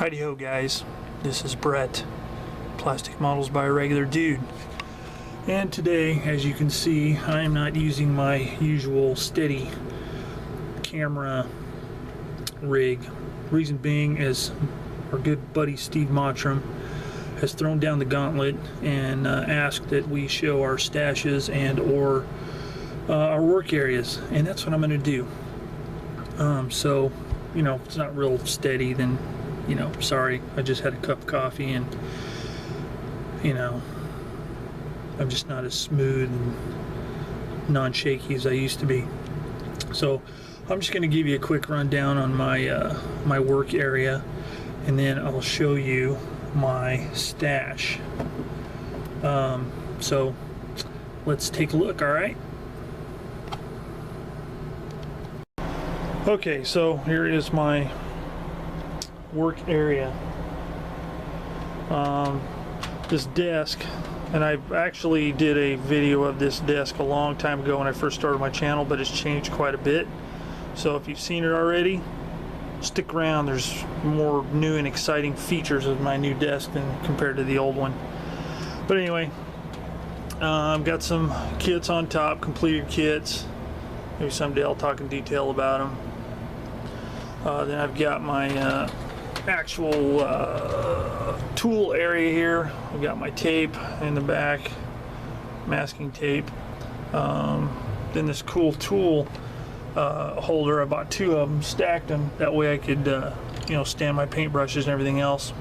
Heidi-ho guys, this is Brett, Plastic Models by a Regular Dude. And today, as you can see, I am not using my usual steady camera rig. Reason being is our good buddy Steve Mottram has thrown down the gauntlet and asked that we show our stashes and or our work areas, and that's what I'm going to do. So, you know, if it's not real steady, then, you know, sorry, I just had a cup of coffee and, you know, I'm just not as smooth and non-shaky as I used to be. So I'm just going to give you a quick rundown on my my work area, and then I'll show you my stash. So let's take a look. All right. Okay, so here is my work area. This desk, and I actually did a video of this desk a long time ago when I first started my channel, but it's changed quite a bit. So if you've seen it already, stick around. There's more new and exciting features of my new desk than compared to the old one. But anyway, I've got some kits on top, completed kits. Maybe someday I'll talk in detail about them. Then I've got my actual tool area here. I've got my tape in the back, masking tape. Then this cool tool holder, I bought two of them, stacked them. That way I could, you know, stand my paintbrushes and everything else.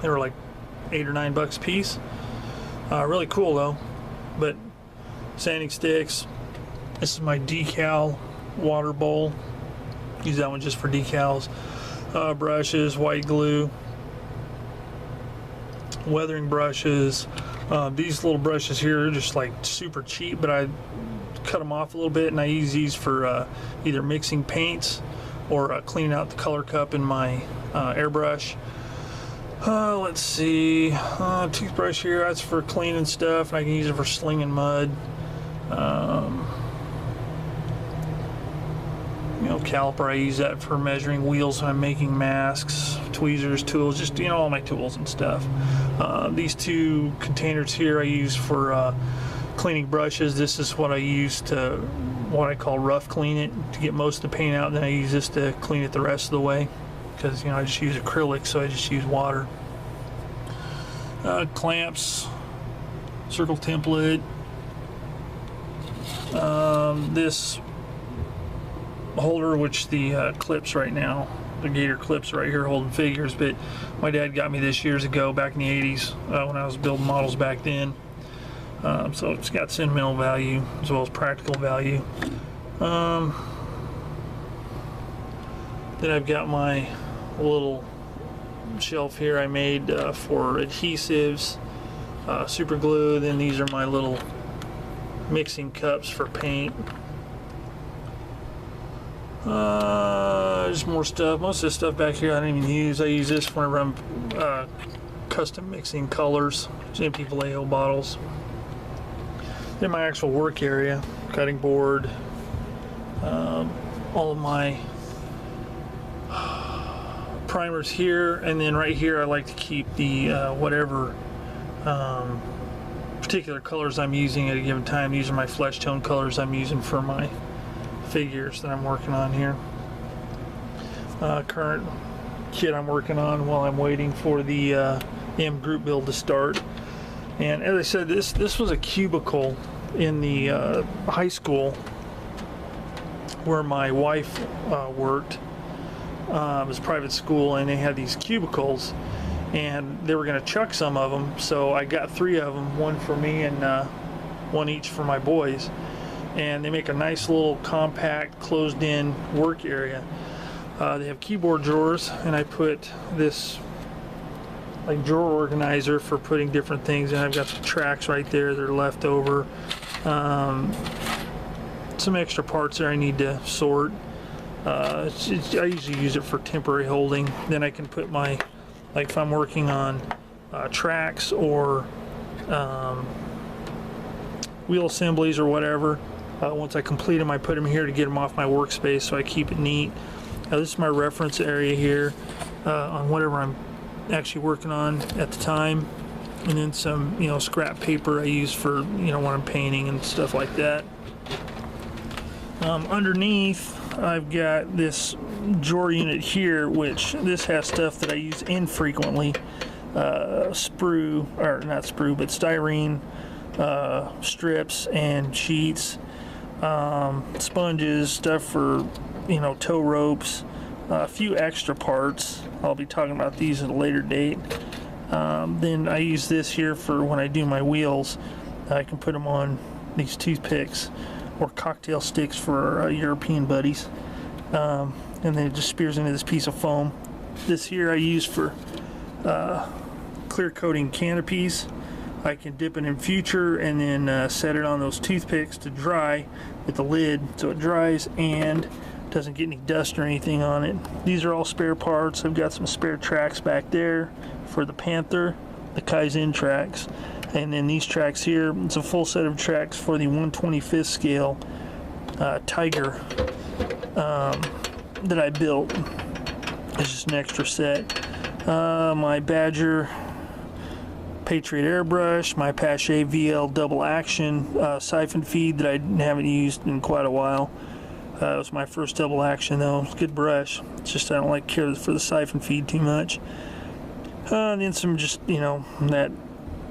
They were like $8 or $9 a piece. Really cool though. But sanding sticks. This is my decal water bowl. Use that one just for decals. Brushes, white glue, weathering brushes. These little brushes here are just like super cheap, but I cut them off a little bit, and I use these for either mixing paints or cleaning out the color cup in my airbrush. Let's see, toothbrush here, that's for cleaning stuff, and I can use it for slinging mud. You know, caliper, I use that for measuring wheels when I'm making masks, tweezers, tools, just, you know, all my tools and stuff. These two containers here I use for cleaning brushes. This is what I use to, what I call rough clean it, to get most of the paint out, and then I use this to clean it the rest of the way, because, you know, I just use acrylic, so I just use water. Clamps, circle template, this holder, which the clips right now, the gator clips right here holding figures, but my dad got me this years ago, back in the 80s, when I was building models back then. So it's got sentimental value as well as practical value. Then I've got my little shelf here I made for adhesives, super glue. Then these are my little mixing cups for paint. There's more stuff. Most of this stuff back here I don't even use. I use this whenever I'm custom mixing colors. Just empty Vallejo bottles. Then my actual work area, cutting board, all of my primers here, and then right here I like to keep the whatever particular colors I'm using at a given time. These are my flesh tone colors I'm using for my figures that I'm working on here. Current kit I'm working on while I'm waiting for the M group build to start. And as I said, this was a cubicle in the high school where my wife worked. It was a private school, and they had these cubicles, and they were going to chuck some of them, so I got 3 of them, one for me and one each for my boys. And they make a nice little compact closed-in work area. They have keyboard drawers, and I put this like drawer organizer for putting different things, and I've got the tracks right there that are left over. Some extra parts there I need to sort. I usually use it for temporary holding. Then I can put my, like if I'm working on tracks or wheel assemblies or whatever, once I complete them, I put them here to get them off my workspace so I keep it neat. Now this is my reference area here. on whatever I'm actually working on at the time, and then some, you know, scrap paper I use for, you know, when I'm painting and stuff like that. Underneath, I've got this drawer unit here, which this has stuff that I use infrequently. Sprue, or not sprue, but styrene strips and sheets, sponges, stuff for, you know, tow ropes, a few extra parts. I'll be talking about these at a later date. Then I use this here for when I do my wheels. I can put them on these toothpicks or cocktail sticks for our European buddies. And then it just spears into this piece of foam. This here I use for clear coating canopies. I can dip it in future and then set it on those toothpicks to dry with the lid so it dries and doesn't get any dust or anything on it. These are all spare parts. I've got some spare tracks back there for the Panther, the Kaizen tracks, and then these tracks here, it's a full set of tracks for the 1/25th scale Tiger that I built. It's just an extra set. My Badger Patriot airbrush, my Pache VL double action siphon feed that I haven't used in quite a while. It was my first double action though. It's a good brush. It's just I don't like care for the siphon feed too much. And then some just, you know, that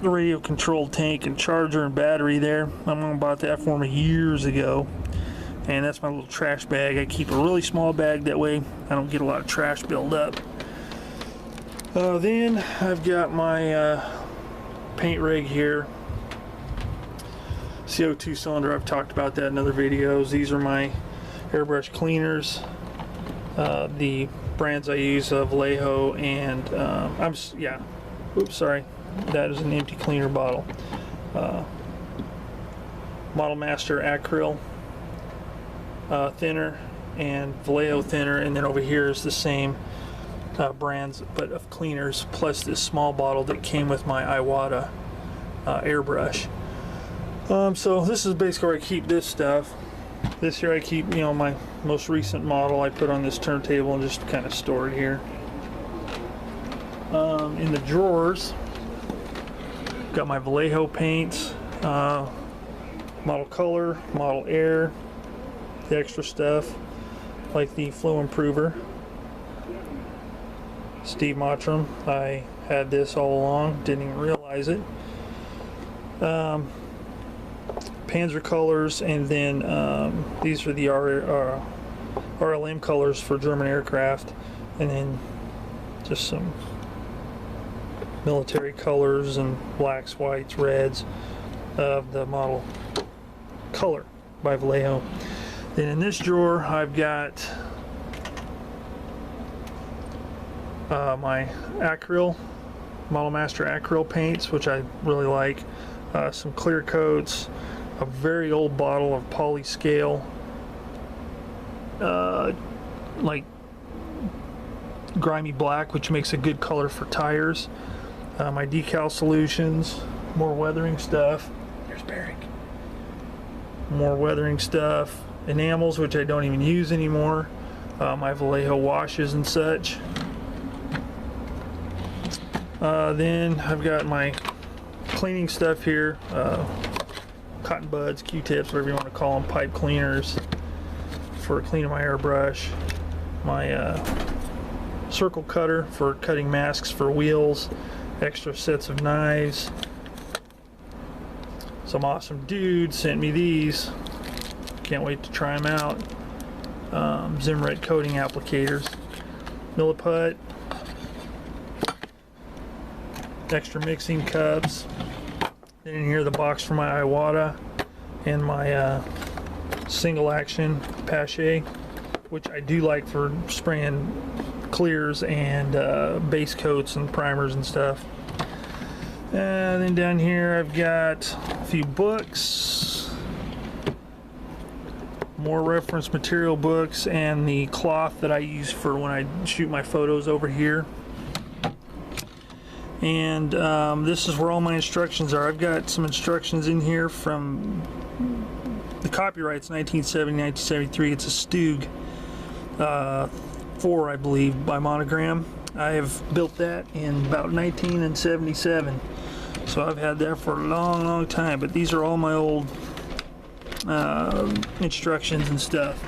radio controlled tank and charger and battery there. My mom bought that for me years ago. And that's my little trash bag. I keep a really small bag, that way I don't get a lot of trash build up. Then I've got my paint rig here. CO2 cylinder, I've talked about that in other videos. These are my airbrush cleaners. The brands I use of Vallejo and oops, sorry, that is an empty cleaner bottle. Model Master acryl thinner and Vallejo thinner, and then over here is the same brands but of cleaners, plus this small bottle that came with my Iwata airbrush. So this is basically where I keep this stuff. This here I keep, you know, my most recent model I put on this turntable and just kind of store it here. In the drawers, got my Vallejo paints, model color, model air, the extra stuff like the flow improver. Steve Mottram, I had this all along, didn't even realize it. Panzer colors, and then these are the RLM colors for German aircraft, and then just some military colors and blacks, whites, reds of the model color by Vallejo. Then in this drawer I've got my acryl, Model Master acryl paints, which I really like, some clear coats, a very old bottle of polyscale, like grimy black, which makes a good color for tires, my decal solutions, more weathering stuff. There's Barrick. More weathering stuff, enamels, which I don't even use anymore, my Vallejo washes and such. Then I've got my cleaning stuff here, cotton buds, Q-tips, whatever you want to call them, pipe cleaners for cleaning my airbrush, my circle cutter for cutting masks for wheels, extra sets of knives. Some awesome dude sent me these, can't wait to try them out. Zimmerit coating applicators, milliput, extra mixing cups. Then in here the box for my Iwata and my single action Pache, which I do like for spraying clears and base coats and primers and stuff. And then down here I've got a few books, more reference material books, and the cloth that I use for when I shoot my photos over here. And this is where all my instructions are. I've got some instructions in here from the copyright's 1970, 1973. It's a Stug 4, I believe, by Monogram. I have built that in about 1977. So I've had that for a long, long time. But these are all my old instructions and stuff.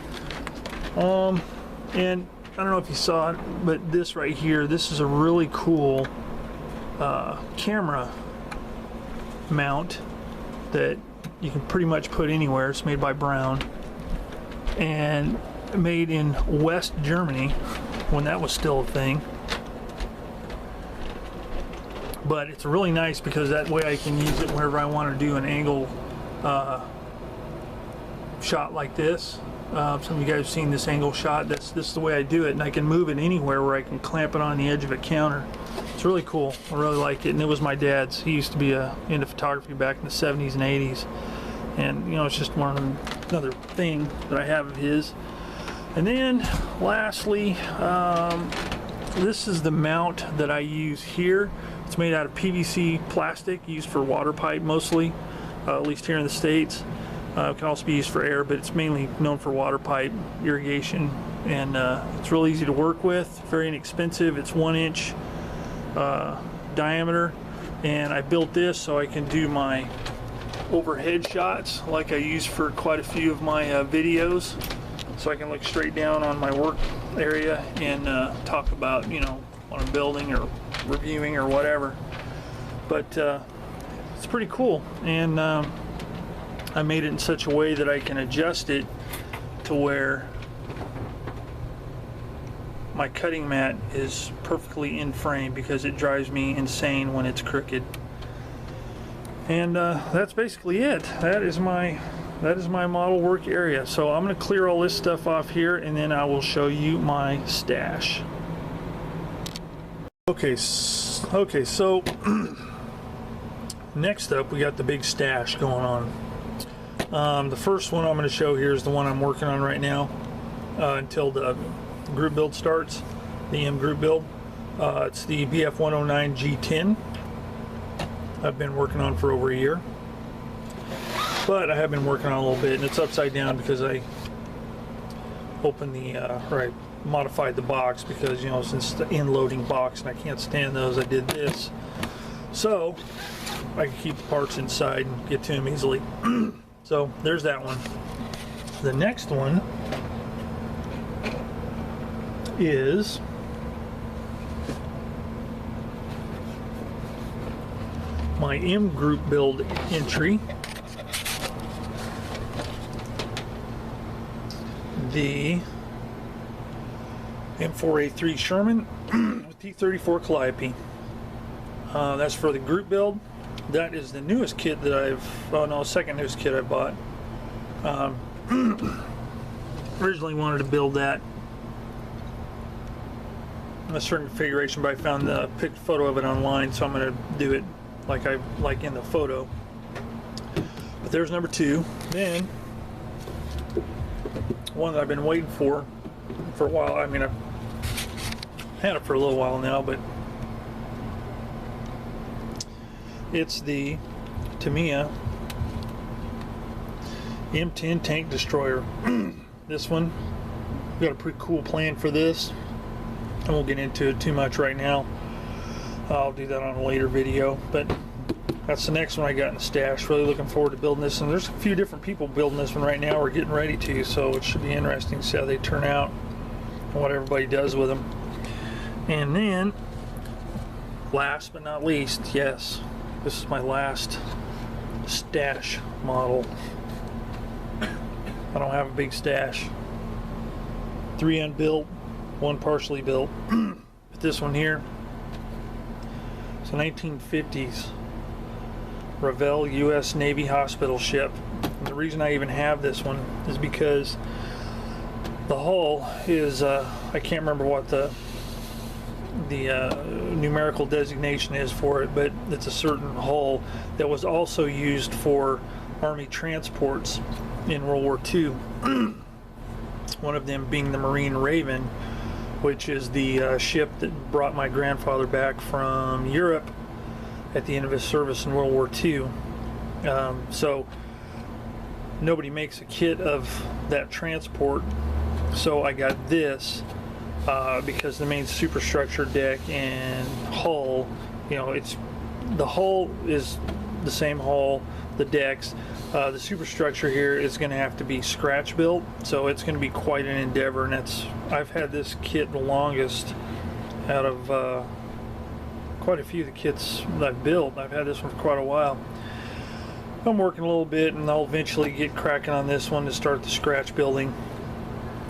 And I don't know if you saw it, but this right here, this is a really cool camera mount that you can pretty much put anywhere. It's made by Brown and made in West Germany when that was still a thing. But it's really nice because that way I can use it whenever I want to do an angle shot like this. Some of you guys have seen this angle shot. This is the way I do it, and I can move it anywhere where I can clamp it on the edge of a counter. It's really cool. I really like it, and it was my dad's. He used to be into photography back in the 70s and 80s, and you know, it's just another thing that I have of his. And then lastly, this is the mount that I use here. It's made out of PVC plastic, used for water pipe mostly, at least here in the States. It can also be used for air, but it's mainly known for water pipe irrigation. And it's real easy to work with, very inexpensive. It's 1 inch diameter. And I built this so I can do my overhead shots like I use for quite a few of my videos. So I can look straight down on my work area and talk about, you know, what I'm building or reviewing or whatever. But it's pretty cool. And I made it in such a way that I can adjust it to where my cutting mat is perfectly in frame because it drives me insane when it's crooked. And that's basically it. That is my model work area. So I'm going to clear all this stuff off here, and then I will show you my stash. Okay, so next up we got the big stash going on. The first one I'm going to show here is the one I'm working on right now until the group build starts, the M group build. It's the BF109 G10. I've been working on for over a year, but I have been working on a little bit, and it's upside down because I opened the or I modified the box because, you know, since the in-loading box and I can't stand those, I did this so I can keep the parts inside and get to them easily. So there's that one. The next one is my M group build entry. The M4A3 Sherman with T34 Calliope. That's for the group build. That is the newest kit that second newest kit I bought. Originally wanted to build that in a certain configuration, but I found the photo of it online, so I'm going to do it like in the photo. But there's number 2. Then one that I've been waiting for a while. I mean, I've had it for a little while now, but it's the Tamiya M10 tank destroyer. This one, we got a pretty cool plan for this. I won't get into it too much right now. I'll do that on a later video, but that's the next one I got in the stash. Really looking forward to building this, and there's a few different people building this one right now. We're getting ready to, so it should be interesting to see how they turn out and what everybody does with them. And then, last but not least, yes, this is my last stash model. I don't have a big stash. 3 unbuilt, 1 partially built. But this one here, it's a 1950s Revell U.S. Navy hospital ship. And the reason I even have this one is because the hull is, I can't remember what the numerical designation is for it, but it's a certain hull that was also used for Army transports in World War II. One of them being the Marine Raven, which is the ship that brought my grandfather back from Europe at the end of his service in World War II. So nobody makes a kit of that transport, so I got this because the main superstructure deck and hull, you know, the hull is the same hull, the decks. The superstructure here is going to have to be scratch built, so it's going to be quite an endeavor. And I've had this kit the longest out of quite a few of the kits that I've built. I've had this one for quite a while. I'm working a little bit, and I'll eventually get cracking on this one to start the scratch building,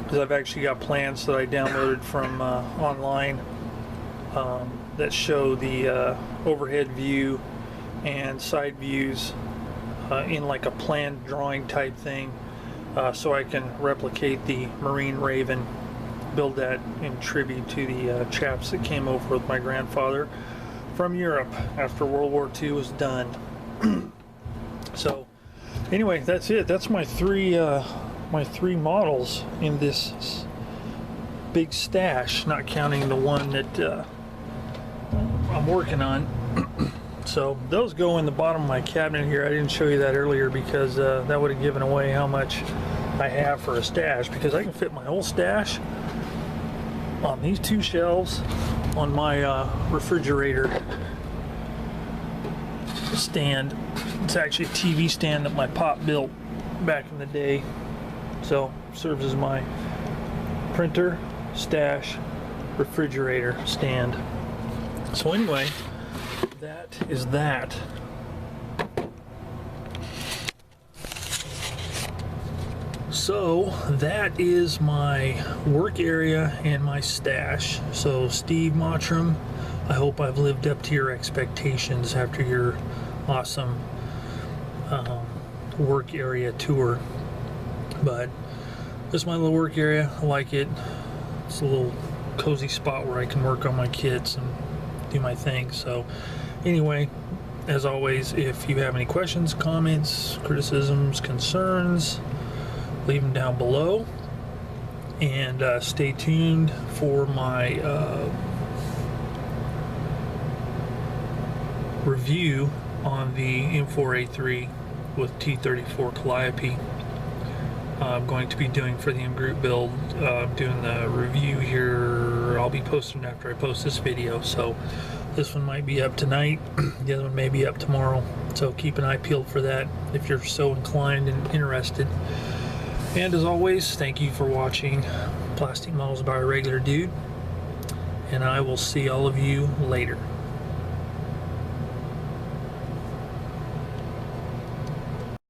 because I've actually got plans that I downloaded from online that show the overhead view and side views in like a planned drawing type thing, so I can replicate the Marine Raven, build that in tribute to the chaps that came over with my grandfather from Europe after World War II was done. So anyway, that's it. That's my three models in this big stash, not counting the one that I'm working on. So those go in the bottom of my cabinet here. I didn't show you that earlier because that would have given away how much I have for a stash, because I can fit my whole stash on these two shelves on my refrigerator stand. It's actually a TV stand that my pop built back in the day, so serves as my printer, stash, refrigerator stand. So anyway, that is that. So that is my work area and my stash. So Steve Mottram, I hope I've lived up to your expectations after your awesome work area tour. But this is my little work area. I like it. It's a little cozy spot where I can work on my kits and do my thing. So anyway, as always, if you have any questions, comments, criticisms, concerns, leave them down below, and stay tuned for my review on the M4A3 with T34 Calliope. I'm going to be doing for the M Group build, doing the review here. I'll be posting after I post this video, so this one might be up tonight, the other one may be up tomorrow, so keep an eye peeled for that if you're so inclined and interested. And as always, thank you for watching Plastic Models by a Regular Dude, and I will see all of you later.